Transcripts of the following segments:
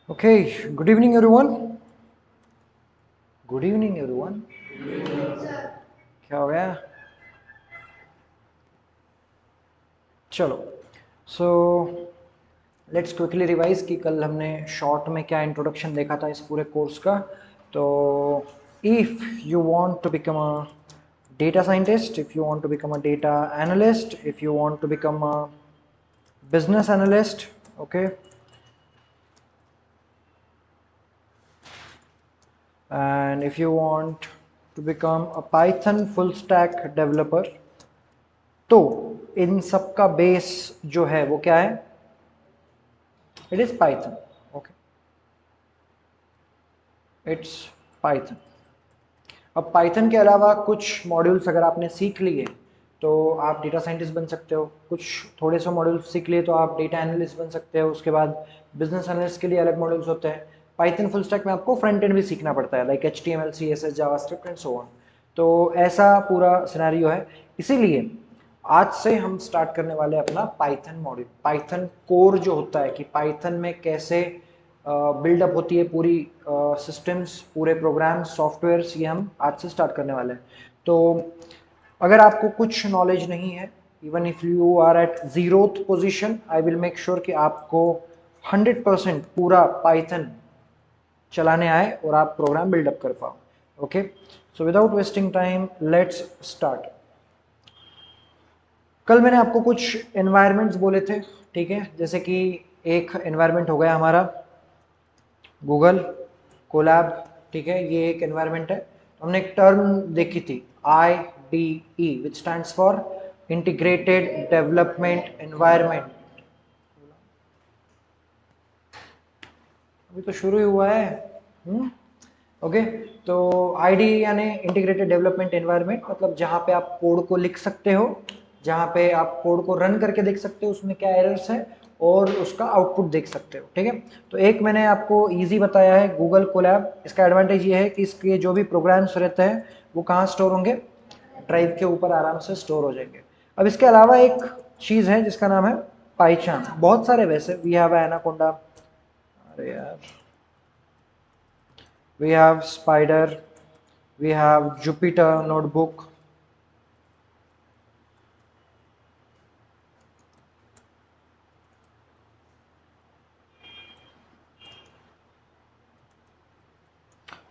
Okay, good evening everyone. Good evening everyone. क्या हो गया? चलो, so let's quickly revise कि कल हमने शॉर्ट में क्या इंट्रोडक्शन देखा था इस पूरे कोर्स का. तो if you want to become a data scientist, if you want to become a data analyst, if you want to become a business analyst, okay, and if you want to become a Python full stack developer, तो इन सब का base जो है वो क्या है? It is Python. Okay, its python. अब Python के अलावा कुछ मॉड्यूल्स अगर आपने सीख लिए तो आप डेटा साइंटिस्ट बन सकते हो. कुछ थोड़े से मॉड्यूल्स सीख लिए तो आप डेटा एनालिस्ट बन सकते हो. उसके बाद बिजनेस एनालिस्ट के लिए अलग मॉड्यूल्स होते हैं. पाइथन फुल स्टैक में आपको फ्रंट एंड भी सीखना पड़ता है, like HTML, CSS, JavaScript and so on. तो ऐसा पूरा सिनेरियो है. इसीलिए आज से हम स्टार्ट करने वाले हैं अपना पाइथन मॉड्यूल. पाइथन कोर जो होता है कि पाइथन में कैसे बिल्डअप होती है पूरी सिस्टम्स, पूरे प्रोग्राम्स, सॉफ्टवेयर्स, ये हम आज से स्टार्ट करने वाले हैं. तो अगर आपको कुछ नॉलेज नहीं है, even if you are at zeroth position, I will make sure कि आपको 100% पूरा पाइथन चलाने आए और आप प्रोग्राम बिल्डअप कर पाओ. Okay, so without wasting time let's start. कल मैंने आपको कुछ एनवायरनमेंट्स बोले थे, ठीक है. जैसे कि एक एनवायरनमेंट हो गया हमारा गूगल कोलैब, ठीक है, ये एक एनवायरनमेंट है. तो हमने एक टर्म देखी थी IDE, which stands for integrated development environment. अभी तो शुरू ही हुआ है. ओके, तो आईडी यानी इंटीग्रेटेड डेवलपमेंट एनवायरनमेंट, मतलब जहाँ पे आप कोड को लिख सकते हो, जहाँ पे आप कोड को रन करके देख सकते हो उसमें क्या एरर्स है और उसका आउटपुट देख सकते हो, ठीक है. तो एक मैंने आपको इजी बताया है गूगल कोलैब. इसका एडवांटेज ये है कि इसके जो भी प्रोग्राम्स रहते हैं वो कहाँ स्टोर होंगे? ड्राइव के ऊपर आराम से स्टोर हो जाएंगे. अब इसके अलावा एक चीज़ है जिसका नाम है पाइचान. बहुत सारे वैसे वी हैव एनाकोंडा, अरे यार, we have Spider, we have Jupyter Notebook.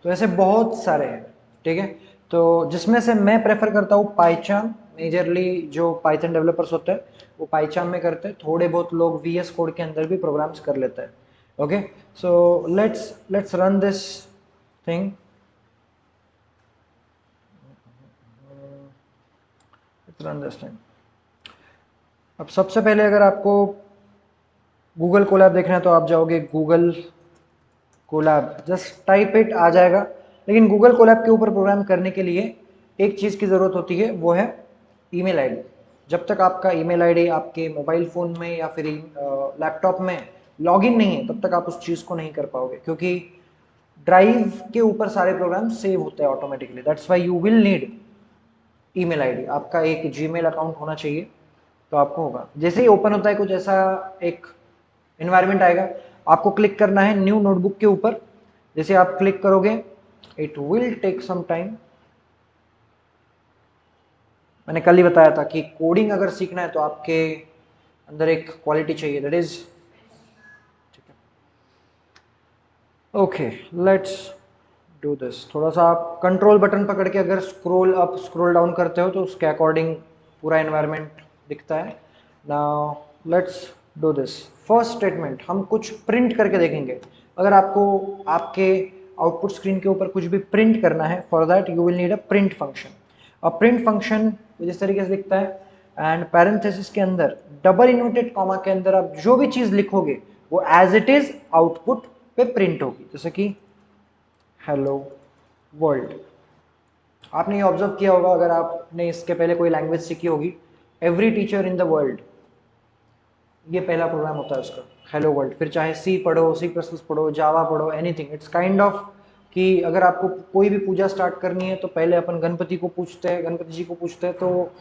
तो ऐसे बहुत सारे हैं, ठीक है. तो जिसमें से मैं प्रेफर करता हूँ पाइचान. मेजरली जो पाइथन डेवलपर्स होते हैं वो पाइचान में करते हैं. थोड़े बहुत लोग VS कोड के अंदर भी प्रोग्राम्स कर लेते हैं. Okay, so let's run this thing. Run this thing. अब सबसे पहले अगर आपको गूगल कोलैब देखना है तो आप जाओगे Google Colab, just type it, आ जाएगा. लेकिन गूगल कोलैब के ऊपर प्रोग्राम करने के लिए एक चीज़ की ज़रूरत होती है, वो है ईमेल आईडी. जब तक आपका ईमेल आईडी आपके मोबाइल फ़ोन में या फिर लैपटॉप में लॉगिन नहीं है तब तक आप उस चीज़ को नहीं कर पाओगे, क्योंकि ड्राइव के ऊपर सारे प्रोग्राम सेव होते हैं automatically. That's why you will need email ID. आपका एक जीमेल अकाउंट होना चाहिए तो आपको होगा. जैसे ही ओपन होता है कुछ ऐसा एक एनवायरनमेंट आएगा, आपको क्लिक करना है न्यू नोटबुक के ऊपर. जैसे आप क्लिक करोगे it will take some time. मैंने कल ही बताया था कि कोडिंग अगर सीखना है तो आपके अंदर एक क्वालिटी चाहिए, that is, okay, let's do this. थोड़ा सा आप कंट्रोल बटन पकड़ के अगर स्क्रॉल अप स्क्रॉल डाउन करते हो तो उसके अकॉर्डिंग पूरा एनवायरनमेंट दिखता है. Now let's do this. First statement हम कुछ प्रिंट करके देखेंगे. अगर आपको आपके आउटपुट स्क्रीन के ऊपर कुछ भी प्रिंट करना है, for that you will need a print function. A print function जिस तरीके से दिखता है, एंड पैरेंथेसिस के अंदर डबल इन्वर्टेड कॉमा के अंदर आप जो भी चीज लिखोगे वो एज इट इज आउटपुट पे प्रिंट होगी. जैसे कि हेलो वर्ल्ड. आपने ये ऑब्जर्व किया होगा अगर आपने इसके पहले कोई लैंग्वेज सीखी होगी, every teacher in the world, ये पहला प्रोग्राम होता है उसका, हेलो वर्ल्ड. फिर चाहे सी पढ़ो, C++ पढ़ो, जावा पढ़ो, एनीथिंग. इट्स काइंड ऑफ कि अगर आपको कोई भी पूजा स्टार्ट करनी है तो पहले अपन गणपति को पूछते हैं, गणपति जी को पूछते हैं. तो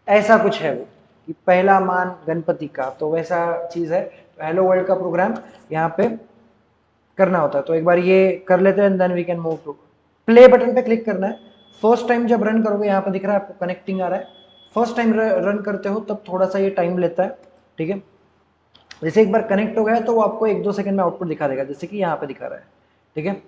ऐसा कुछ है वो कि पहला मान गणपति का, तो वैसा चीज़ है. तो हेलो वर्ल्ड का प्रोग्राम यहाँ पे करना होता है। तो एक बार ये कर लेते हैं, then we can move to play button पे क्लिक करना है। फर्स्ट टाइम जब रन करोगे, यहाँ पे दिख रहा है आपको कनेक्टिंग आ रहा है, फर्स्ट टाइम रन करते हो तब थोड़ा सा ये टाइम लेता है, ठीक है। जैसे एक बार कनेक्ट हो गया तो वो आपको 1-2 सेकंड में आउटपुट दिखा देगा, जैसे कि यहाँ पे दिखा रहा है, ठीक है।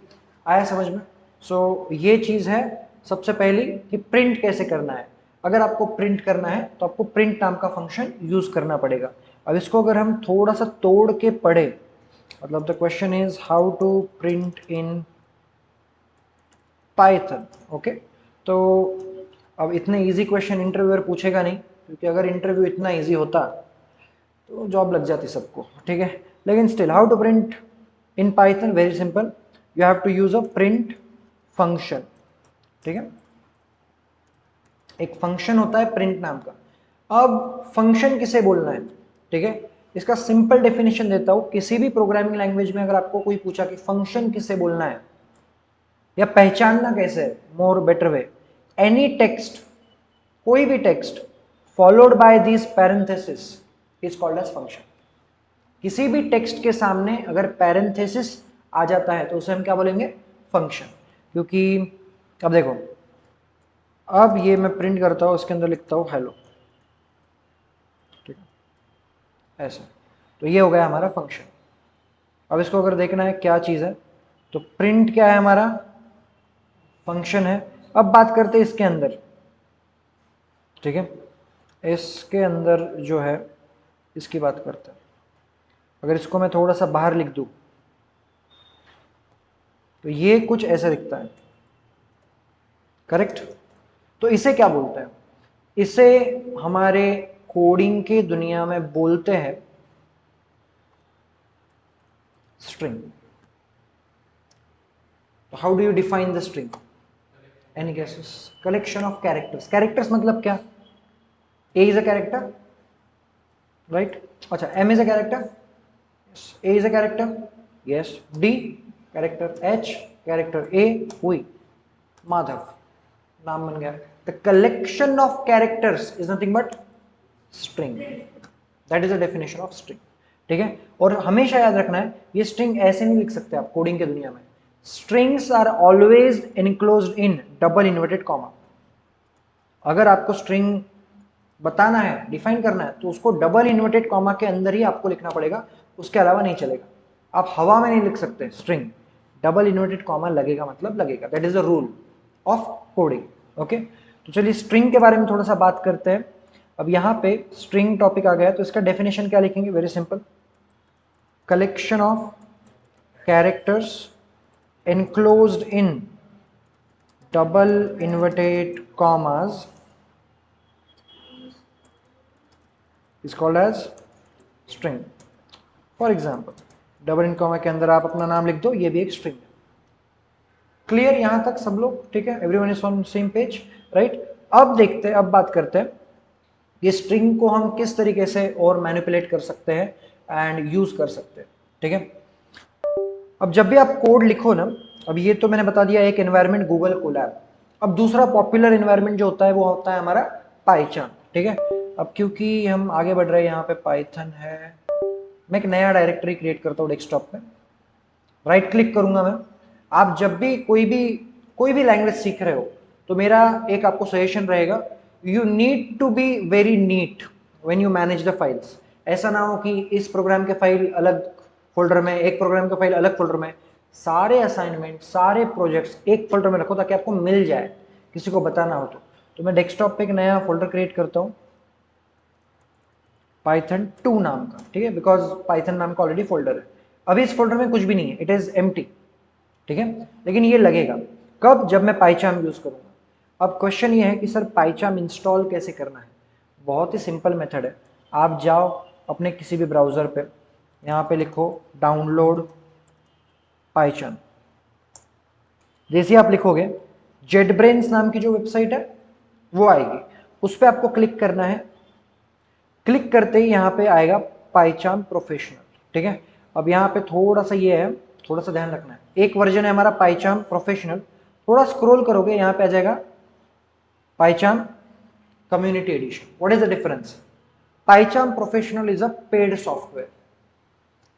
आया समझ में? सो ये चीज़ है सबसे पहली कि प्रिंट कैसे करना है। अगर आपको प्रिंट करना है तो आपको प्रिंट नाम का फंक्शन यूज करना पड़ेगा। अब इसको अगर हम थोड़ा सा तोड़ के पढ़े, मतलब the question is how to print in Python, okay. तो अब इतने इजी क्वेश्चन इंटरव्यूअर पूछेगा नहीं, क्योंकि अगर इंटरव्यू इतना इजी होता तो जॉब लग जाती सबको, ठीक है। लेकिन still how to print in Python, very simple, you have to use a print function, ठीक है। एक फंक्शन होता है प्रिंट नाम का। अब फंक्शन किसे बोलना है, ठीक है, इसका सिंपल डेफिनेशन देता हूं। किसी भी प्रोग्रामिंग लैंग्वेज में अगर आपको कोई पूछा कि फंक्शन किसे बोलना है या पहचानना कैसे है, more better way, any text, कोई भी text followed by this parenthesis is called as function. किसी भी टेक्स्ट के सामने अगर पैरेंथेसिस आ जाता है तो उसे हम क्या बोलेंगे, फंक्शन। क्योंकि अब देखो, अब ये मैं प्रिंट करता हूं, इसके अंदर लिखता हूं हेलो, ठीक है, ऐसा। तो ये हो गया हमारा फंक्शन। अब इसको अगर देखना है क्या चीज है, तो प्रिंट क्या है हमारा, फंक्शन है। अब बात करते हैं इसके अंदर, ठीक है, इसके अंदर जो है इसकी बात करते हैं। अगर इसको मैं थोड़ा सा बाहर लिख दूं तो ये कुछ ऐसा दिखता है, करेक्ट। तो इसे क्या बोलते हैं, इसे हमारे कोडिंग की दुनिया में बोलते हैं string. How do you define the string, any guesses? Collection of characters. Characters मतलब क्या, A is a character, right. अच्छा, M is a character, A is a character, yes. D character, H character, A हुई माधव, नाम बन गया। The collection of characters is nothing but string, that is the definition of string, ठीक है। और हमेशा याद रखना है, ये स्ट्रिंग ऐसे नहीं लिख सकते आप कोडिंग के दुनिया में। Strings are always enclosed in double inverted comma. अगर आपको स्ट्रिंग बताना है, डिफाइन करना है, तो उसको डबल इन्वर्टेड कॉमा के अंदर ही आपको लिखना पड़ेगा, उसके अलावा नहीं चलेगा। आप हवा में नहीं लिख सकते स्ट्रिंग, डबल इन्वर्टेड कॉमा लगेगा मतलब लगेगा, that is the rule of coding, okay. तो चलिए स्ट्रिंग के बारे में थोड़ा सा बात करते हैं। अब यहाँ पे स्ट्रिंग टॉपिक आ गया है, तो इसका डेफिनेशन क्या लिखेंगे, very simple, collection of characters enclosed in double inverted commas is called as string. For example, double in comma के अंदर आप अपना नाम लिख दो, ये भी एक स्ट्रिंग है। क्लियर यहां तक सब लोग, ठीक है, everyone is on same page, right. अब देखते हैं, अब बात करते हैं ये स्ट्रिंग को हम किस तरीके से और मैनिपुलेट कर सकते हैं एंड यूज कर सकते हैं, ठीक है। अब जब भी आप कोड लिखो ना, अब ये तो मैंने बता दिया एक एनवायरनमेंट गूगल कोलैब। अब दूसरा पॉपुलर एनवायरनमेंट जो होता है वो होता है हमारा पाइथन, ठीक है। अब क्योंकि हम आगे बढ़ रहे हैं, यहाँ पे पाइथन है, मैं एक नया डायरेक्टरी क्रिएट करता हूँ डेस्कटॉप पे, राइट क्लिक करूंगा मैं। आप जब भी कोई भी लैंग्वेज सीख रहे हो तो मेरा एक आपको सजेशन रहेगा, you need to be very neat when you manage the files. ऐसा ना हो कि इस प्रोग्राम के फाइल अलग फोल्डर में, एक प्रोग्राम का फाइल अलग फोल्डर में, सारे असाइनमेंट सारे प्रोजेक्ट्स एक फोल्डर में रखो ताकि आपको मिल जाए किसी को बताना हो तो मैं डेस्कटॉप पे एक नया फोल्डर क्रिएट करता हूँ पाइथन 2 नाम का, ठीक है, बिकॉज पाइथन नाम का ऑलरेडी फोल्डर है। अभी इस फोल्डर में कुछ भी नहीं है, इट इज एम्प्टी, ठीक है, लेकिन ये लगेगा कब, जब मैं पाइचाम यूज करूंगा। अब क्वेश्चन ये है कि सर पाइचाम इंस्टॉल कैसे करना है। बहुत ही सिंपल मेथड है, आप जाओ अपने किसी भी ब्राउजर पे, यहाँ पे लिखो डाउनलोड पाइचाम। जैसे आप लिखोगे जेटब्रेन्स नाम की जो वेबसाइट है वो आएगी, उस पर आपको क्लिक करना है। क्लिक करते ही यहाँ पे आएगा पाइचाम प्रोफेशनल, ठीक है। अब यहाँ पे थोड़ा सा ये है, थोड़ा सा ध्यान रखना है, एक वर्जन है हमारा पाइचाम प्रोफेशनल, थोड़ा स्क्रॉल करोगे यहाँ पे आ जाएगा PyCharm community edition. What is the difference, PyCharm professional is a paid software,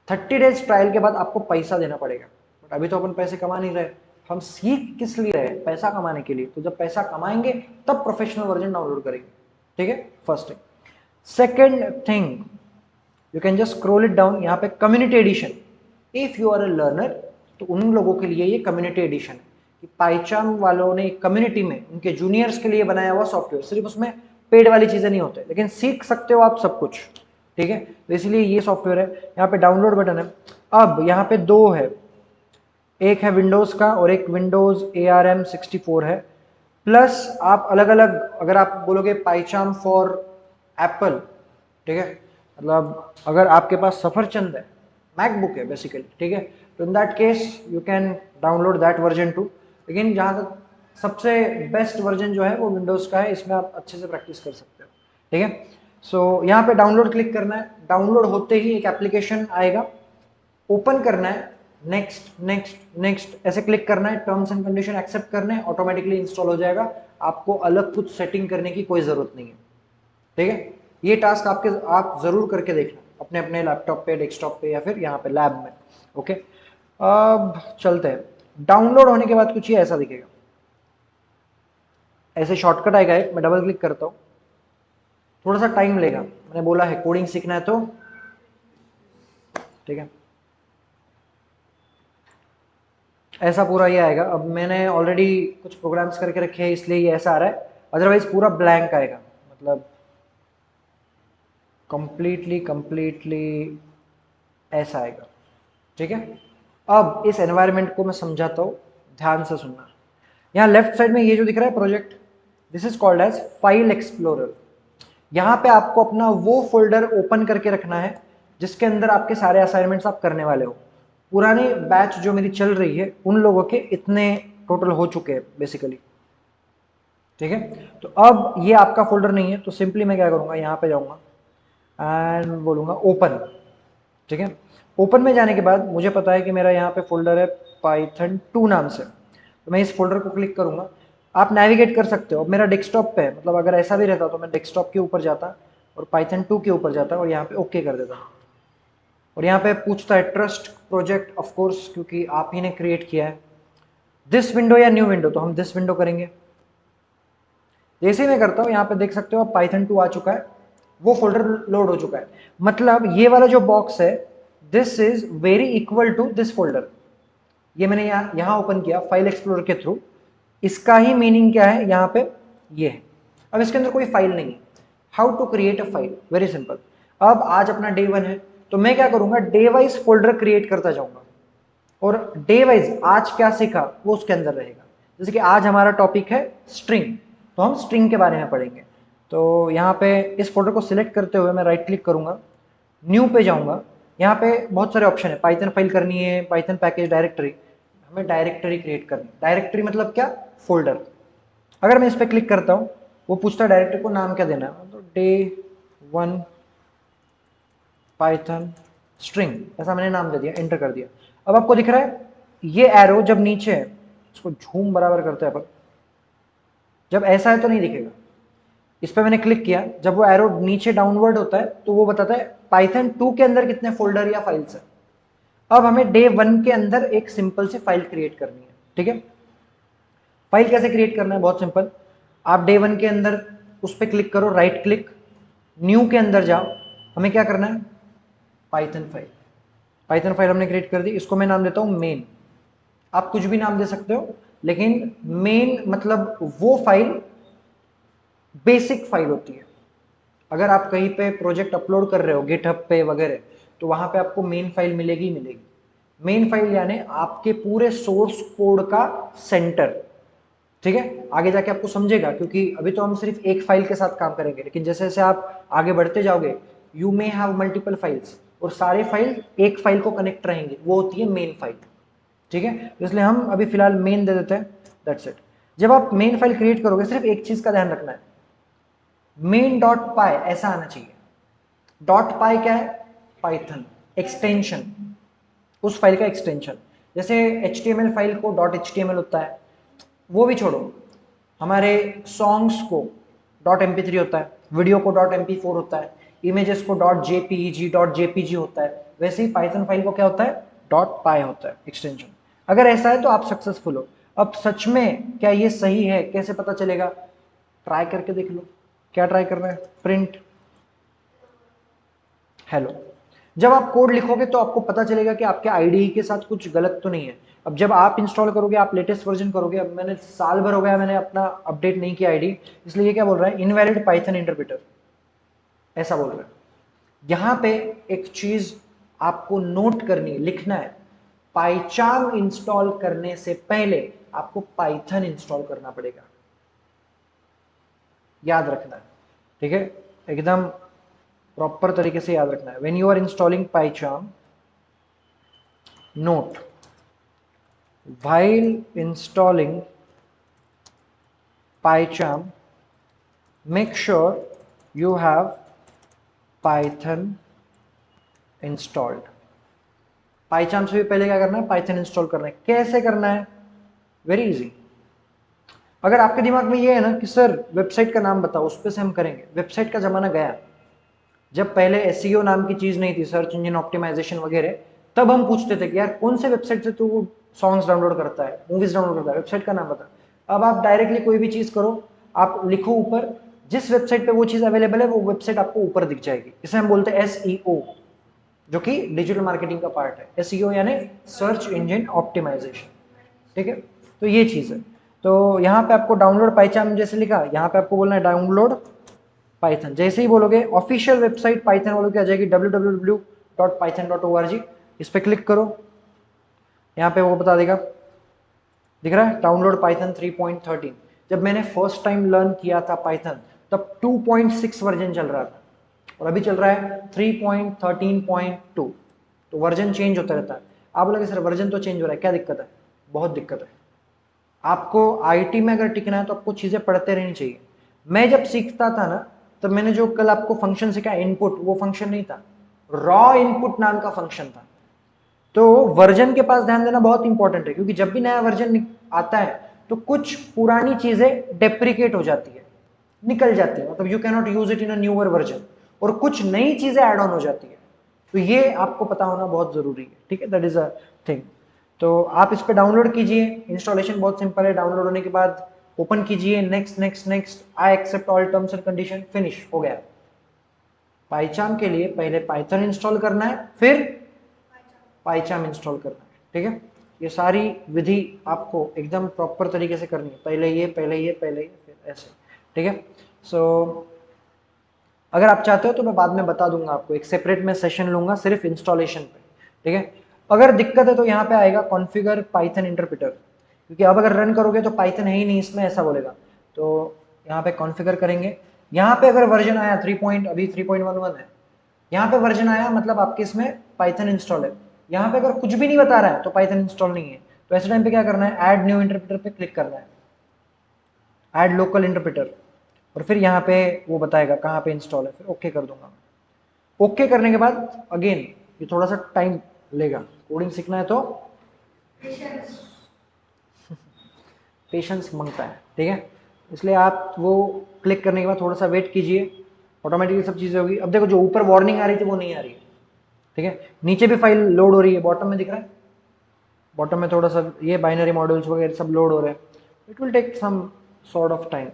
30 days trial के बाद आपको पैसा देना पड़ेगा, बट अभी तो अपन पैसे कमा नहीं रहे, हम सीख किस लिए रहे? पैसा कमाने के लिए। तो जब पैसा कमाएंगे तब प्रोफेशनल वर्जन डाउनलोड करेंगे, ठीक है, first thing. Second thing, you can just scroll it down, यहाँ पे community edition, if you are a learner तो उन लोगों के लिए ये कम्युनिटी एडिशन है कि पाइचाम वालों ने कम्युनिटी में उनके जूनियर्स के लिए बनाया हुआ सॉफ्टवेयर, सिर्फ उसमें पेड वाली चीजें नहीं होते, लेकिन सीख सकते हो आप सब कुछ, ठीक है। तो इसलिए ये सॉफ्टवेयर है। यहाँ पे डाउनलोड बटन है। अब यहाँ पे दो है, एक है विंडोज का और एक विंडोज ARM64 है। प्लस आप अलग अलग, अगर आप बोलोगे पाइचाम फॉर एप्पल, ठीक है, मतलब अगर आपके पास सफरचंद है, मैकबुक है बेसिकली, ठीक है, तो in that case you can download that version two. लेकिन जहाँ तक सबसे बेस्ट वर्जन जो है वो विंडोज का है, इसमें आप अच्छे से प्रैक्टिस कर सकते हो, ठीक है। सो यहाँ पे डाउनलोड क्लिक करना है। डाउनलोड होते ही एक एप्लीकेशन आएगा, ओपन करना है, नेक्स्ट नेक्स्ट नेक्स्ट ऐसे क्लिक करना है, टर्म्स एंड कंडीशन एक्सेप्ट करना है, ऑटोमेटिकली इंस्टॉल हो जाएगा। आपको अलग कुछ सेटिंग करने की कोई जरूरत नहीं है, ठीक है। ये टास्क आप जरूर करके देखना अपने अपने लैपटॉप पे, डेस्कटॉप पे, या फिर यहाँ पे लैब में, ओके। अब चलते हैं। डाउनलोड होने के बाद कुछ ये ऐसा दिखेगा, ऐसे शॉर्टकट आएगा एक, मैं डबल क्लिक करता हूँ, थोड़ा सा टाइम लेगा, मैंने बोला है कोडिंग सीखना है तो, ठीक है। ऐसा पूरा ये आएगा। अब मैंने ऑलरेडी कुछ प्रोग्राम्स करके रखे हैं इसलिए ये ऐसा आ रहा है, अदरवाइज पूरा ब्लैंक आएगा, मतलब कंप्लीटली ऐसा आएगा, ठीक है। अब इस एनवायरनमेंट को मैं समझाता हूँ, ध्यान से सुनना। यहाँ लेफ्ट साइड में ये जो दिख रहा है project, this is called as file explorer. यहाँ पे आपको अपना वो फोल्डर ओपन करके रखना है जिसके अंदर आपके सारे असाइनमेंट्स आप करने वाले हो। पुराने बैच जो मेरी चल रही है उन लोगों के इतने टोटल हो चुके हैं बेसिकली, ठीक है। तो अब ये आपका फोल्डर नहीं है, तो सिंपली मैं क्या करूंगा, यहाँ पे जाऊंगा एंड बोलूंगा ओपन, ठीक है। ओपन में जाने के बाद मुझे पता है कि मेरा यहाँ पे फोल्डर है Python 2 नाम से, तो मैं इस फोल्डर को क्लिक करूंगा। आप नेविगेट कर सकते हो, मेरा डेस्कटॉप पे है, मतलब अगर ऐसा भी रहता तो मैं डेस्कटॉप के ऊपर जाता और Python 2 के ऊपर जाता और यहाँ पे ओके कर देता। और यहाँ पे पूछता है ट्रस्ट प्रोजेक्ट, ऑफ कोर्स क्योंकि आप ही ने क्रिएट किया है। दिस विंडो या न्यू विंडो, तो हम दिस विंडो करेंगे। जैसे ही मैं करता हूँ यहाँ पे देख सकते हो अब Python 2 आ चुका है, वो फोल्डर लोड हो चुका है। मतलब ये वाला जो बॉक्स है, this is very equal to this folder. ये मैंने यहाँ ओपन किया फाइल एक्सप्लोरर के थ्रू, इसका ही मीनिंग क्या है यहाँ पे, ये है। अब इसके अंदर कोई फाइल नहीं है। How to create a file, very simple. अब आज अपना डे 1 है, तो मैं क्या करूंगा, डे वाइज फोल्डर क्रिएट करता जाऊंगा और डे वाइज आज क्या सीखा वो उसके अंदर रहेगा। जैसे कि आज हमारा टॉपिक है स्ट्रिंग, तो हम स्ट्रिंग के बारे में पढ़ेंगे। तो यहाँ पे इस फोल्डर को सिलेक्ट करते हुए मैं राइट क्लिक करूंगा, न्यू पे जाऊंगा। यहाँ पे बहुत सारे ऑप्शन है, पाइथन फाइल करनी है, पाइथन पैकेज, डायरेक्टरी। हमें डायरेक्टरी क्रिएट करनी है। डायरेक्टरी मतलब क्या, फोल्डर। अगर मैं इस पर क्लिक करता हूँ, वो पूछता है डायरेक्टरी को नाम क्या देना है, तो day 1 पाइथन स्ट्रिंग ऐसा मैंने नाम दे दिया, एंटर कर दिया। अब आपको दिख रहा है ये एरो जब नीचे है, इसको झूम बराबर करते हैं अपन, जब ऐसा है तो नहीं दिखेगा। इस पर मैंने क्लिक किया, जब वो एरो नीचे डाउनवर्ड होता है तो वो बताता है Python 2 के अंदर कितने फोल्डर या फाइल्स है। अब हमें day 1 के अंदर एक सिंपल सी फाइल क्रिएट करनी है, ठीक है। फाइल कैसे क्रिएट करना है, बहुत सिंपल। आप day 1 के अंदर उस पर क्लिक करो, राइट क्लिक, न्यू के अंदर जाओ। हमें क्या करना है, पाइथन फाइल। पाइथन फाइल हमने क्रिएट कर दी, इसको मैं नाम देता हूं मेन। आप कुछ भी नाम दे सकते हो, लेकिन मेन मतलब वो फाइल बेसिक फाइल होती है। अगर आप कहीं पे प्रोजेक्ट अपलोड कर रहे हो गिटहब पे वगैरह, तो वहां पे आपको मेन फाइल मिलेगी मिलेगी। मेन फाइल यानी आपके पूरे सोर्स कोड का सेंटर, ठीक है। आगे जाके आपको समझेगा, क्योंकि अभी तो हम सिर्फ एक फाइल के साथ काम करेंगे, लेकिन जैसे जैसे आप आगे बढ़ते जाओगे, you may have multiple files, और सारे फाइल एक फाइल को कनेक्ट रहेंगे, वो होती है मेन फाइल, ठीक है। इसलिए हम अभी फिलहाल मेन दे देते हैं, दैट्स इट। जब आप मेन फाइल क्रिएट करोगे, सिर्फ एक चीज का ध्यान रखना है, main.py ऐसा आना चाहिए। डॉट पाई क्या है, पाइथन एक्सटेंशन, उस फाइल का एक्सटेंशन। जैसे HTML फाइल को .html होता है, वो भी छोड़ो, हमारे सॉन्ग्स को .mp3 होता है, वीडियो को .mp4 होता है, इमेजेस को .jpeg होता है, वैसे ही पाइथन फाइल को क्या होता है, .py होता है एक्सटेंशन। अगर ऐसा है तो आप सक्सेसफुल हो। अब सच में क्या ये सही है, कैसे पता चलेगा? ट्राई करके देख लो। क्या ट्राई करना है? Print hello. जब आप कोड लिखोगे तो आपको पता चलेगा कि आपके आईडीई के साथ कुछ गलत तो नहीं है। अब जब आप इंस्टॉल करोगे, आप लेटेस्ट वर्जन करोगे, अब मैंने साल भर हो गया मैंने अपना अपडेट नहीं किया आईडी, इसलिए ये क्या बोल रहा है? इनवैलिड पाइथन इंटरप्रेटर, ऐसा बोल रहा है। यहां पे एक चीज आपको नोट करनी है, लिखना है, पाइचार्म इंस्टॉल करने से पहले आपको पाइथन इंस्टॉल करना पड़ेगा, याद रखना है, ठीक है? एकदम प्रॉपर तरीके से याद रखना है। When you are installing PyCharm, note, while installing PyCharm, make sure you have Python installed. PyCharm से भी पहले क्या करना है? Python इंस्टॉल करना है। कैसे करना है? Very easy. अगर आपके दिमाग में ये है ना कि सर वेबसाइट का नाम बताओ, उस पर से हम करेंगे, वेबसाइट का जमाना गया। जब पहले एसईओ नाम की चीज नहीं थी, सर्च इंजन ऑप्टिमाइजेशन वगैरह, तब हम पूछते थे कि यार कौन से वेबसाइट से तू सॉन्ग्स डाउनलोड करता है, मूवीज डाउनलोड करता है, वेबसाइट का नाम बता। अब आप डायरेक्टली कोई भी चीज करो, आप लिखो ऊपर, जिस वेबसाइट पे वो चीज अवेलेबल है वो वेबसाइट आपको ऊपर दिख जाएगी। इसे हम बोलते हैं एसईओ, जो कि डिजिटल मार्केटिंग का पार्ट है। एसईओ यानी सर्च इंजन ऑप्टिमाइजेशन, ठीक है? तो ये चीज है। तो यहाँ पे आपको डाउनलोड पाइचार्म जैसे लिखा, यहाँ पे आपको बोलना है डाउनलोड पाइथन। जैसे ही बोलोगे ऑफिशियल वेबसाइट पाइथन वालों की आ जाएगी, www.python.org। इस पे क्लिक करो, यहाँ पे वो बता देगा, दिख रहा है डाउनलोड पाइथन 3.13। जब मैंने फर्स्ट टाइम लर्न किया था पाइथन, तब 2.6 वर्जन चल रहा था, और अभी चल रहा है 3.13.2। तो वर्जन चेंज होता रहता है। आप बोलोगे सर वर्जन तो चेंज हो रहा है, क्या दिक्कत है? बहुत दिक्कत है। आपको आईटी में अगर टिकना है तो आपको चीजें पढ़ते रहनी चाहिए। मैं जब सीखता था ना, तब मैंने जो कल आपको फंक्शन सिखाया इनपुट, वो फंक्शन नहीं था, रॉ इनपुट नाम का फंक्शन था। तो वर्जन के पास ध्यान देना बहुत इंपॉर्टेंट है, क्योंकि जब भी नया वर्जन आता है तो कुछ पुरानी चीजें डेप्रिकेट हो जाती है, निकल जाती है, मतलब you can not use it in a newer version, और कुछ नई चीजें ऐड ऑन हो जाती है। तो ये आपको पता होना बहुत जरूरी है, ठीक है? That is a thing. तो आप इस पे डाउनलोड कीजिए, इंस्टॉलेशन बहुत सिंपल है। डाउनलोड होने के बाद ओपन कीजिए, next next next, I accept all terms and condition, finish हो गया। पाइचार्म के लिए पहले पाइथन इंस्टॉल करना है, फिर पाइचार्म इंस्टॉल करना है, ठीक है? ये सारी विधि आपको एकदम प्रॉपर तरीके से करनी है, पहले ये पहले ये पहले ये फिर ऐसे, ठीक है? सो अगर आप चाहते हो तो मैं बाद में बता दूंगा आपको, एक सेपरेट में सेशन लूंगा सिर्फ इंस्टॉलेशन पे, ठीक है? अगर दिक्कत है तो यहाँ पे आएगा कॉन्फ़िगर पाइथन इंटरप्रेटर, क्योंकि अब अगर रन करोगे तो पाइथन है ही नहीं इसमें, ऐसा बोलेगा। तो यहाँ पे कॉन्फ़िगर करेंगे। यहाँ पे अगर वर्जन आया 3 पॉइंट, अभी 3.11 है, यहाँ पे वर्जन आया मतलब आपके इसमें पाइथन इंस्टॉल है। यहाँ पे अगर कुछ भी नहीं बता रहा है तो पाइथन इंस्टॉल नहीं है। तो ऐसे टाइम पे क्या करना है? ऐड न्यू इंटरप्रेटर पे क्लिक करना है, ऐड लोकल इंटरप्रेटर, और फिर यहाँ पे वो बताएगा कहाँ पे इंस्टॉल है, फिर ओके कर दूंगा। ओके करने के बाद अगेन ये थोड़ा सा टाइम लेगा, कोडिंग सीखना है तो पेशेंस मांगता है, ठीक है? इसलिए आप वो क्लिक करने के बाद थोड़ा सा वेट कीजिए, ऑटोमेटिकली सब चीज़ें होगी। अब देखो जो ऊपर वार्निंग आ रही थी वो नहीं आ रही है, ठीक है? नीचे भी फाइल लोड हो रही है, बॉटम में दिख रहा है, बॉटम में थोड़ा सा ये बाइनरी मॉड्यूल्स वगैरह सब लोड हो रहे हैं। It will take some sort of time.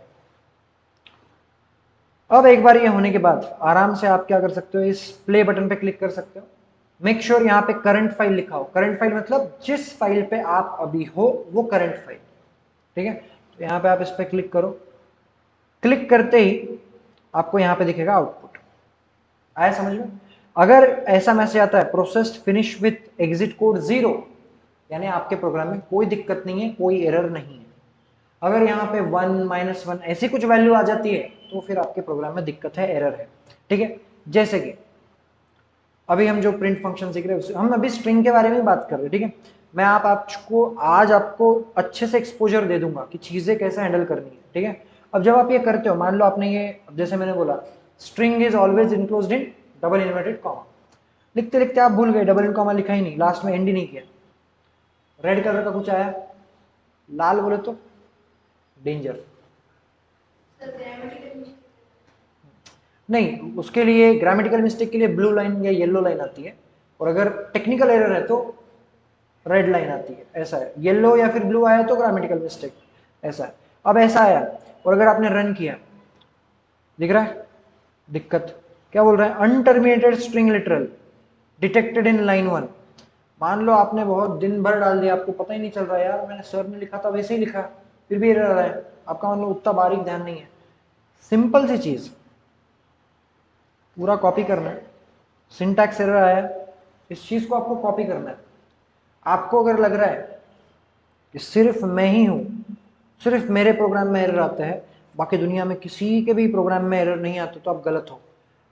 अब एक बार ये होने के बाद आराम से आप क्या कर सकते हो, इस प्ले बटन पे क्लिक कर सकते हो। मेक श्योर यहाँ पे करंट फाइल लिखा हो। करंट फाइल मतलब जिस फाइल पे आप अभी हो वो करंट फाइल, ठीक है? तो यहाँ पे आप इस पे क्लिक करो। क्लिक करते ही आपको यहाँ पे दिखेगा आउटपुट, आया समझ में? अगर ऐसा मैसेज आता है processed finish with exit code 0, यानी आपके प्रोग्राम में कोई दिक्कत नहीं है, कोई एरर नहीं है। अगर यहाँ पे 1 -1 ऐसी कुछ वैल्यू आ जाती है तो फिर आपके प्रोग्राम में दिक्कत है, एरर है, ठीक है? जैसे कि अभी हम जो प्रिंट फंक्शन सीख रहे हैं, हम अभी स्ट्रिंग के बारे में बात कर रहे हैं, ठीक है? मैं आपको आज आपको अच्छे से एक्सपोजर दे दूंगा कि चीजें कैसे हैंडल करनी है, ठीक है? अब जब आप ये करते हो, मान लो आपने ये, जैसे मैंने बोला string is always enclosed in double inverted comma, लिखते लिखते आप भूल गए, डबल इन कॉमा लिखा ही नहीं, लास्ट में एंड ही नहीं किया, रेड कलर का कुछ आया, लाल बोले तो डेंजर। नहीं, उसके लिए ग्रामेटिकल मिस्टेक के लिए ब्लू लाइन या येलो लाइन आती है, और अगर टेक्निकल एरर है तो रेड लाइन आती है, ऐसा है। येलो या फिर ब्लू आया तो ग्रामेटिकल मिस्टेक, ऐसा है। अब ऐसा आया और अगर आपने रन किया, दिख रहा है दिक्कत क्या बोल रहा है, unterminated string literal detected in line 1। मान लो आपने बहुत दिन भर डाल दिया, आपको पता ही नहीं चल रहा यार मैंने सर ने लिखा था वैसे ही लिखा, फिर भी एरर आ रहा है, आपका मान लो उतना बारीक ध्यान नहीं है। सिंपल सी चीज, पूरा कॉपी करना है, सिंटैक्स एरर आया, इस चीज को आपको कॉपी करना है। आपको अगर लग रहा है कि सिर्फ मैं ही हूं, सिर्फ मेरे प्रोग्राम में एरर आते हैं, बाकी दुनिया में किसी के भी प्रोग्राम में एरर नहीं आते, तो आप गलत हो।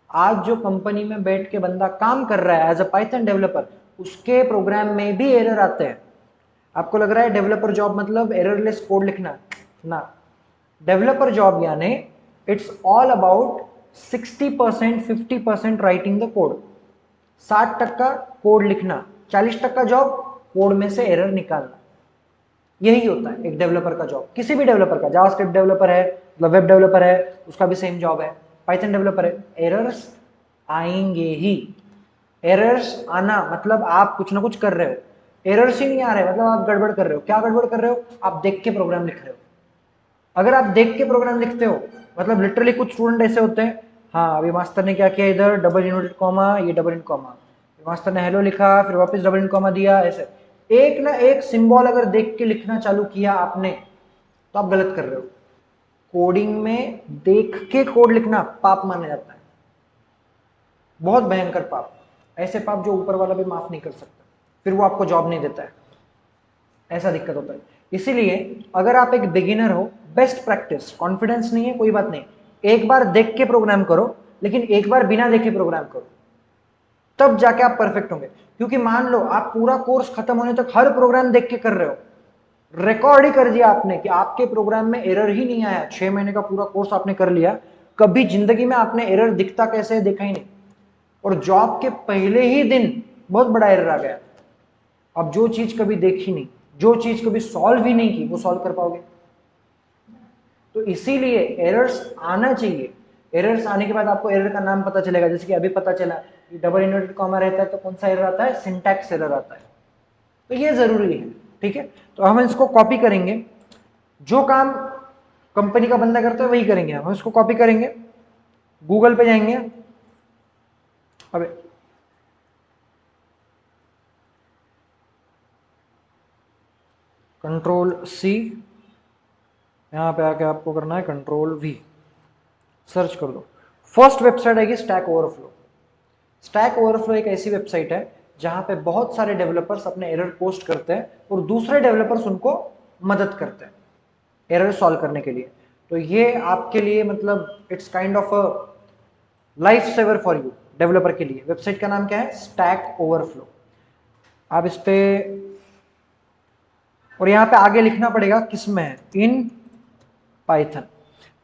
आज जो कंपनी में बैठ के बंदा काम कर रहा है एज अ पाइथन डेवलपर, उसके प्रोग्राम में भी एरर आते हैं। आपको लग रहा है डेवलपर जॉब मतलब एररलेस कोड लिखना, ना। डेवलपर जॉब यानी it's all about 60% 50% writing the code, 60% code लिखना, 40% जॉब कोड में से एरर निकालना। यही होता है एक डेवलपर का जॉब, किसी भी डेवलपर का, जावास्क्रिप्ट डेवलपर है, मतलब वेब डेवलपर है, उसका भी सेम जॉब है। पाइथन डेवलपर है, एरर्स आएंगे ही। एरर्स आना मतलब आप कुछ ना कुछ कर रहे हो, एरर्स ही नहीं आ रहे मतलब आप गड़बड़ कर रहे हो। क्या गड़बड़ कर रहे हो, आप देख के प्रोग्राम लिख रहे हो। अगर आप देख के प्रोग्राम लिखते हो, मतलब लिटरली कुछ स्टूडेंट ऐसे होते हैं, हाँ अभी मास्टर ने क्या किया, इधर डबल इन्वर्टेड कॉमा, ये डबल इन कॉमा, मास्टर ने हेलो लिखा फिर वापस डबल इन कॉमा दिया, ऐसे एक ना एक सिंबल अगर देख के लिखना चालू किया आपने, तो आप गलत कर रहे हो। कोडिंग में देख के कोड लिखना पाप माना जाता है, बहुत भयंकर पाप, ऐसे पाप जो ऊपर वाला भी माफ नहीं कर सकता, फिर वो आपको जॉब नहीं देता है, ऐसा दिक्कत होता है। इसीलिए अगर आप एक बिगिनर हो, बेस्ट प्रैक्टिस, कॉन्फिडेंस नहीं है कोई बात नहीं, एक बार देख के प्रोग्राम करो, लेकिन एक बार बिना देखे प्रोग्राम करो, तब जाके आप परफेक्ट होंगे। क्योंकि मान लो आप पूरा कोर्स खत्म होने तक हर प्रोग्राम देख के कर रहे हो, रिकॉर्ड ही कर दिया आपने कि आपके प्रोग्राम में एरर ही नहीं आया, 6 महीने का पूरा कोर्स आपने कर लिया, कभी जिंदगी में आपने एरर दिखता कैसे है देखा ही नहीं, और जॉब के पहले ही दिन बहुत बड़ा एरर आ गया। अब जो चीज कभी देखी नहीं, जो चीज कभी सॉल्व ही नहीं की, वो सॉल्व कर पाओगे। तो इसीलिए एरर्स आना चाहिए। एरर्स आने के बाद आपको एरर का नाम पता चलेगा, जैसे कि अभी पता चला कि डबल इन्वर्टेड कॉमा रहता है तो कौन सा एरर आता है, सिंटैक्स एरर आता है। तो ये जरूरी है, ठीक है। तो हम इसको कॉपी करेंगे, जो काम कंपनी का बंदा करता है वही करेंगे, हम इसको कॉपी करेंगे, गूगल पे जाएंगे, अबे कंट्रोल सी, यहां पे आके आपको करना है कंट्रोल वी, सर्च कर दो। फर्स्ट वेबसाइट आएगी स्टैक ओवरफ्लो। स्टैक ओवरफ्लो एक ऐसी वेबसाइट है जहां पे बहुत सारे डेवलपर्स अपने एरर पोस्ट करते हैं और दूसरे डेवलपर्स उनको मदद करते हैं एरर सॉल्व करने के लिए। तो ये आपके लिए मतलब it's kind of a life saver for you, developer के लिए। वेबसाइट का नाम क्या है, स्टैक ओवरफ्लो। आप इस पे, और यहाँ पे आगे लिखना पड़ेगा किस में है, इन पाइथन,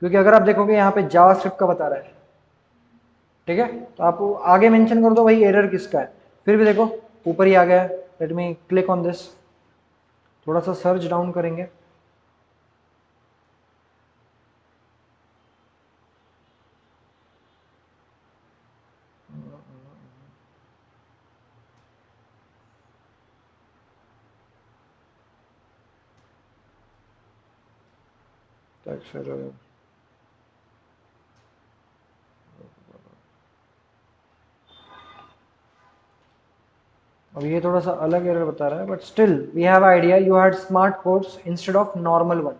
क्योंकि अगर आप देखोगे यहाँ पे जावास्क्रिप्ट का बता रहा है, ठीक है। तो आप आगे मेंशन कर दो भाई एरर किसका है, फिर भी देखो ऊपर ही आ गया है। Let me click on this, थोड़ा सा सर्च डाउन करेंगे, अब ये थोड़ा सा अलग एरर बता रहा है, but still we have idea, you had smart codes instead of normal one.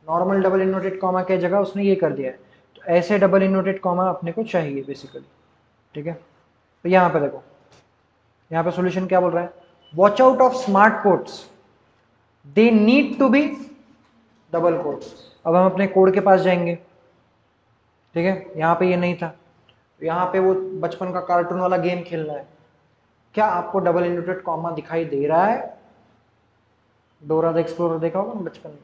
Normal double inverted comma के जगह उसने ये कर दिया है, तो ऐसे डबल इनवर्टेड कॉमा अपने को चाहिए बेसिकली, ठीक है। तो यहाँ पे देखो, यहाँ पे सॉल्यूशन क्या बोल रहा है, watch out of smart codes, they need to be double codes. अब हम अपने कोड के पास जाएंगे, ठीक है, यहाँ पे ये नहीं था, तो यहाँ पे वो बचपन का कार्टून वाला गेम खेलना है, क्या आपको डबल इनवर्टेड कॉमा दिखाई दे रहा है, डोरा द एक्सप्लोरर देखा होगा ना बचपन में,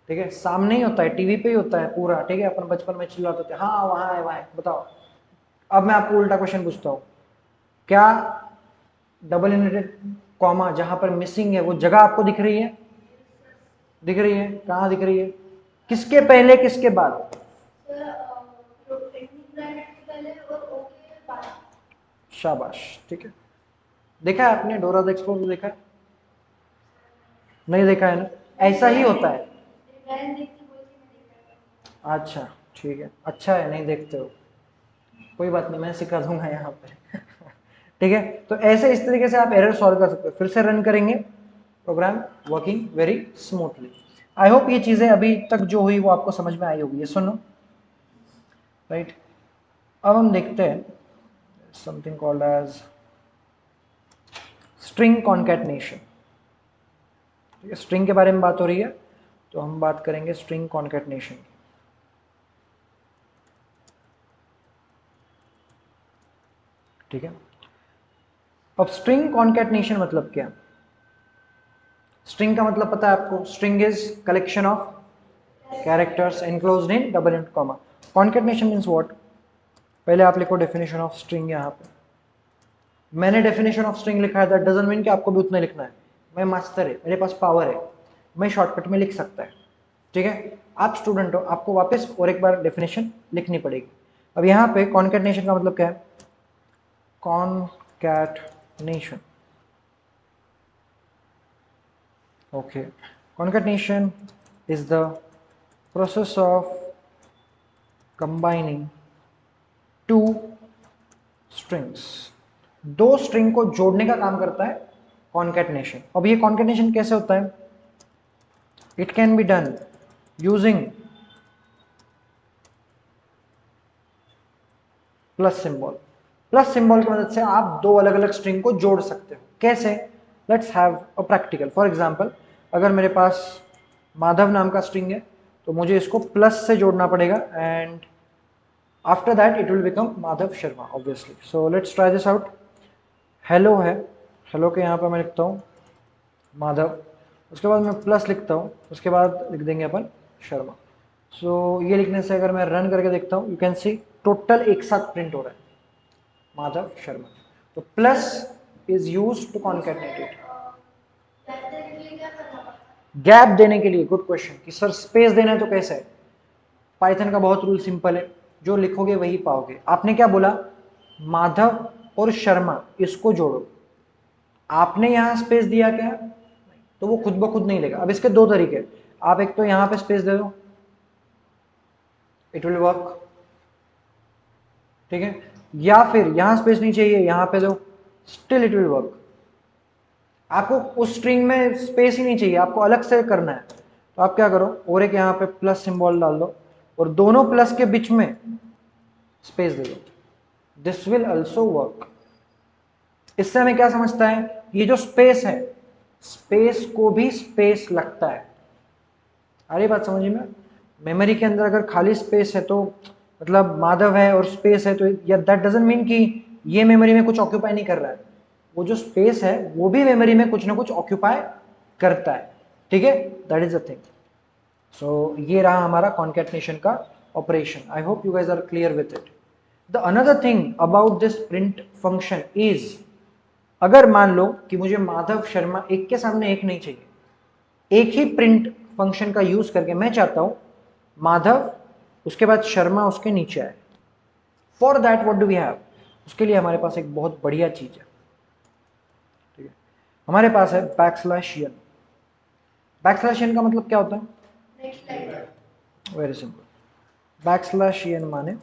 ठीक है, सामने ही होता है, टीवी पे ही होता है पूरा, ठीक है। अपन बचपन में चिल्लाते थे हाँ वहां है वहां है, बताओ। अब मैं आपको उल्टा क्वेश्चन पूछता हूँ, क्या डबल इनवर्टेड कॉमा जहां पर मिसिंग है वो जगह आपको दिख रही है, दिख रही है, कहाँ दिख रही है, किसके पहले किसके बाद, शाबाश, ठीक है। देखा है आपने डोरा द एक्सप्लोरर देखा है, नहीं देखा है ना, ऐसा ही होता है। अच्छा ठीक है, अच्छा है नहीं देखते हो, कोई बात नहीं, मैं सिखा दूंगा यहाँ पे ठीक है, तो ऐसे इस तरीके से आप एरर सॉल्व कर सकते हो। फिर से रन करेंगे, program working very smoothly. I hope ये चीजें अभी तक जो हुई वो आपको समझ में आई होगी, ये सुनो राइट। अब हम देखते हैं समथिंग कॉल्ड एज स्ट्रिंग कॉन्कैटनेशन। ठीक है, स्ट्रिंग के बारे में बात हो रही है तो हम बात करेंगे स्ट्रिंग कॉन्कैटनेशन की। ठीक है, अब स्ट्रिंग कॉन्कैटनेशन मतलब क्या? स्ट्रिंग का मतलब पता है आपको, string is collection of characters enclosed in double inverted comma. Concatenation means what? पहले आप लिखो डेफिनेशन ऑफ स्ट्रिंग। यहाँ पे मैंने डेफिनेशन ऑफ स्ट्रिंग लिखा है, दैट डजंट मीन कि आपको भी उतना लिखना है। मैं मास्टर है, मेरे पास पावर है, मैं शॉर्टकट में लिख सकता है। ठीक है, आप स्टूडेंट हो, आपको वापस और एक बार डेफिनेशन लिखनी पड़ेगी। अब यहाँ पे कॉन्कैटनेशन का मतलब क्या है? कॉन्कैटनेशन, okay, concatenation is the process of combining two strings। दो स्ट्रिंग को जोड़ने का काम करता है कॉन्कैटनेशन। अब ये कॉन्कैटनेशन कैसे होता है? It can be done using plus symbol. Plus symbol की मदद से आप दो अलग अलग स्ट्रिंग को जोड़ सकते हो। कैसे? Let's have a practical. For example, अगर मेरे पास माधव नाम का स्ट्रिंग है तो मुझे इसको प्लस से जोड़ना पड़ेगा, and after that it will become Madhav Sharma obviously. So let's try this out. Hello है, हेलो के यहाँ पर मैं लिखता हूँ माधव, उसके बाद मैं प्लस लिखता हूँ, उसके बाद लिख देंगे अपन शर्मा। सो ये लिखने से अगर मैं रन करके देखता हूँ, यू कैन सी टोटल एक साथ प्रिंट हो रहा है माधव शर्मा। तो plus is use to concatenate it. Gap देने के लिए, गुड क्वेश्चन, कि सर स्पेस देना है तो कैसे है? पाइथन का बहुत रूल सिंपल है, जो लिखोगे वही पाओगे। आपने क्या बोला? माधव और शर्मा इसको जोड़ो। आपने यहां स्पेस दिया क्या? तो वो खुद ब खुद नहीं लेगा। अब इसके दो तरीके, आप एक तो यहां पे स्पेस दे दो, इट विल वर्क। ठीक है, या फिर यहां स्पेस नहीं चाहिए, यहां पे दो, स्टिल इट विल वर्क। आपको उस स्ट्रिंग में स्पेस ही नहीं चाहिए, आपको अलग से करना है, तो आप क्या करो, और एक यहाँ पे प्लस सिंबल डाल दो और दोनों प्लस के बीच में स्पेस दे दो। This will also work. इससे हमें क्या समझता है? ये जो स्पेस है, स्पेस को भी स्पेस लगता है। अरे बात समझिए में, मेमोरी के अंदर अगर खाली स्पेस है तो मतलब माधव है और स्पेस है, तो या दैट डजंट मीन कि ये मेमोरी में कुछ ऑक्यूपाई नहीं कर रहा है। वो जो स्पेस है वो भी मेमोरी में कुछ ना कुछ ऑक्यूपाई करता है। ठीक है, that is the thing. So ये रहा हमारा कॉन्कैटनेशन का operation. I hope you guys are clear with it. The another thing about this print function is, अगर मान लो कि मुझे माधव शर्मा एक के सामने एक नहीं चाहिए, एक ही प्रिंट फंक्शन का यूज करके मैं चाहता हूं माधव उसके बाद शर्मा उसके नीचे आए। For that what do we have? उसके लिए हमारे पास एक बहुत बढ़िया चीज है। ठीक है, हमारे पास है बैकस्लैश एन। बैकस्लैश एन का मतलब क्या होता है? वेरी सिंपल, बैकस्लैश एन माने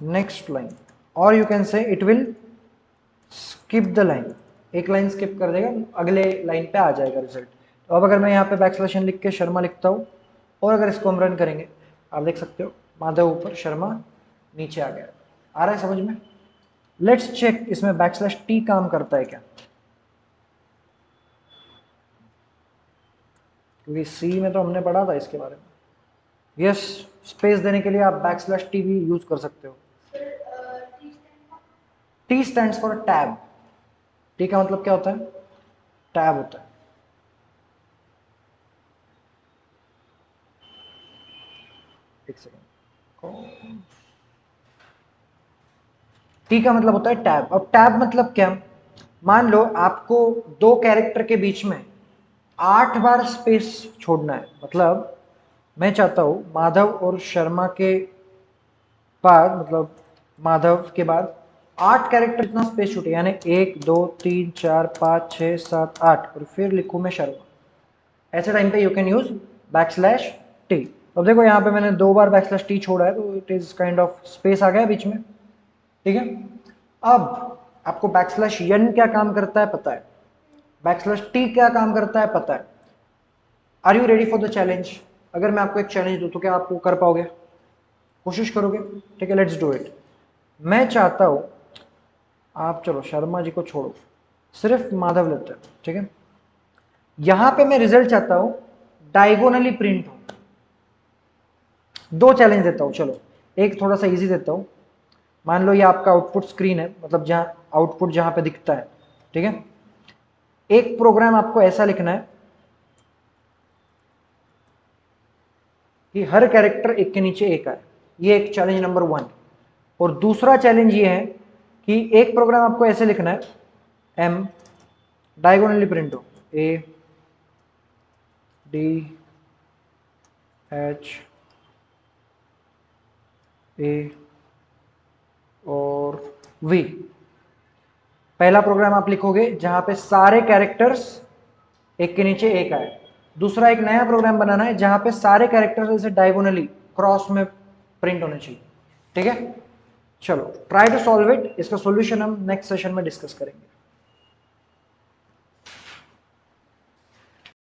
नेक्स्ट लाइन, और you can say it will skip the line. एक लाइन स्किप कर देगा, अगले लाइन पे आ जाएगा रिजल्ट। तो अब अगर मैं यहाँ पे बैकस्लैश एन लिख के शर्मा लिखता हूँ, और अगर इसको हम रन करेंगे, आप देख सकते हो माधव ऊपर शर्मा नीचे आ गया। आ रहा है समझ में? लेट्स चेक इसमें बैकस्लैश टी काम करता है क्या, क्योंकि सी में तो हमने पढ़ा था इसके बारे में। यस, स्पेस देने के लिए आप बैकस्लैश टी भी यूज कर सकते हो। T stands for tab. T का मतलब क्या होता है? टैब होता है। एक सेकेंड, टी का मतलब होता है टैब। अब टैब मतलब क्या? मान लो आपको दो कैरेक्टर के बीच में 8 बार स्पेस छोड़ना है। मतलब मैं चाहता हूं माधव और शर्मा के बाद, मतलब माधव के बाद 8 कैरेक्टर इतना स्पेस छूटे, यानी 1 2 3 4 5 6 7 8 और फिर लिखूं मैं शर्मा। ऐसे टाइम पे यू कैन यूज \t। अब देखो यहाँ पे मैंने 2 बार \t छोड़ा है, तो it is kind of space आ गया बीच में, ठीक है। अब आपको \n क्या काम करता है पता है, \t क्या काम करता है पता है। Are you ready for the challenge? अगर मैं आपको एक चैलेंज दूं तो क्या आप वो कर पाओगे? कोशिश करोगे? ठीक है, लेट्स डू इट। मैं चाहता हूं आप, चलो शर्मा जी को छोड़ो, सिर्फ माधव लेते हैं, ठीक है। यहां पे मैं रिजल्ट चाहता हूं डायगोनली प्रिंट हो। 2 चैलेंज देता हूं, चलो एक थोड़ा सा इजी देता हूं। मान लो ये आपका आउटपुट स्क्रीन है, मतलब जहां आउटपुट जहां पे दिखता है, ठीक है। एक प्रोग्राम आपको ऐसा लिखना है कि हर कैरेक्टर एक के नीचे एक आए, ये एक चैलेंज नंबर 1। और दूसरा चैलेंज ये है कि एक प्रोग्राम आपको ऐसे लिखना है, एम डायगोनली प्रिंट हो, ए डी एच ए और वी। पहला प्रोग्राम आप लिखोगे जहां पे सारे कैरेक्टर्स एक के नीचे एक आए। दूसरा एक नया प्रोग्राम बनाना है जहां पे सारे कैरेक्टर्स ऐसे डायगोनली क्रॉस में प्रिंट होने चाहिए, ठीक है। चलो ट्राई टू सॉल्व इट, इसका सॉल्यूशन हम नेक्स्ट सेशन में डिस्कस करेंगे।